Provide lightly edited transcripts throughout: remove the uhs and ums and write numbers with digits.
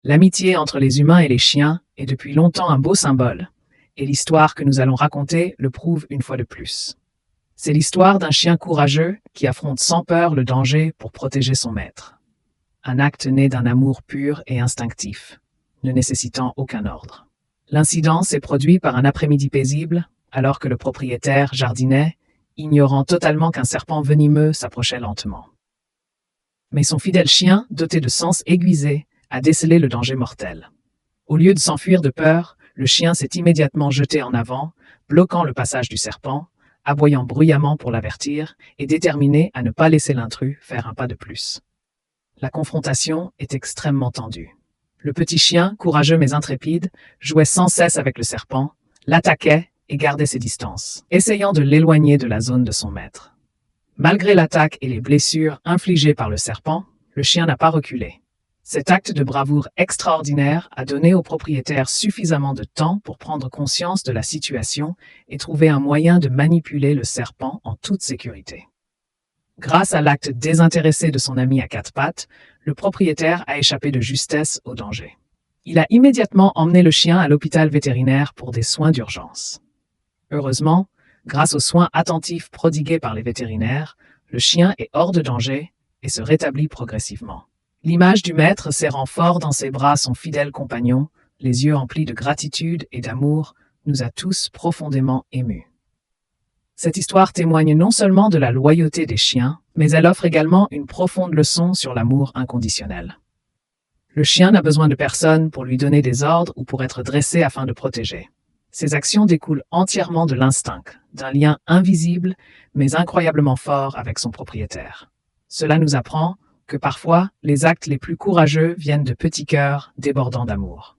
L'amitié entre les humains et les chiens est depuis longtemps un beau symbole, et l'histoire que nous allons raconter le prouve une fois de plus. C'est l'histoire d'un chien courageux qui affronte sans peur le danger pour protéger son maître. Un acte né d'un amour pur et instinctif, ne nécessitant aucun ordre. L'incident s'est produit par un après-midi paisible, alors que le propriétaire jardinait, ignorant totalement qu'un serpent venimeux s'approchait lentement. Mais son fidèle chien, doté de sens aiguisés, a décelé le danger mortel. Au lieu de s'enfuir de peur, le chien s'est immédiatement jeté en avant, bloquant le passage du serpent, aboyant bruyamment pour l'avertir et déterminé à ne pas laisser l'intrus faire un pas de plus. La confrontation est extrêmement tendue. Le petit chien, courageux mais intrépide, jouait sans cesse avec le serpent, l'attaquait et gardait ses distances, essayant de l'éloigner de la zone de son maître. Malgré l'attaque et les blessures infligées par le serpent, le chien n'a pas reculé. Cet acte de bravoure extraordinaire a donné au propriétaire suffisamment de temps pour prendre conscience de la situation et trouver un moyen de manipuler le serpent en toute sécurité. Grâce à l'acte désintéressé de son ami à quatre pattes, le propriétaire a échappé de justesse au danger. Il a immédiatement emmené le chien à l'hôpital vétérinaire pour des soins d'urgence. Heureusement, grâce aux soins attentifs prodigués par les vétérinaires, le chien est hors de danger et se rétablit progressivement. L'image du maître serrant fort dans ses bras son fidèle compagnon, les yeux emplis de gratitude et d'amour, nous a tous profondément émus. Cette histoire témoigne non seulement de la loyauté des chiens, mais elle offre également une profonde leçon sur l'amour inconditionnel. Le chien n'a besoin de personne pour lui donner des ordres ou pour être dressé afin de protéger. Ses actions découlent entièrement de l'instinct, d'un lien invisible mais incroyablement fort avec son propriétaire. Cela nous apprend que parfois, les actes les plus courageux viennent de petits cœurs débordant d'amour.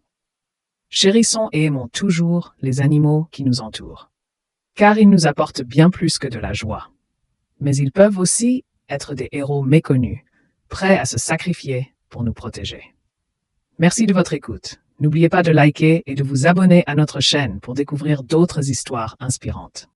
Chérissons et aimons toujours les animaux qui nous entourent, car ils nous apportent bien plus que de la joie. Mais ils peuvent aussi être des héros méconnus, prêts à se sacrifier pour nous protéger. Merci de votre écoute. N'oubliez pas de liker et de vous abonner à notre chaîne pour découvrir d'autres histoires inspirantes.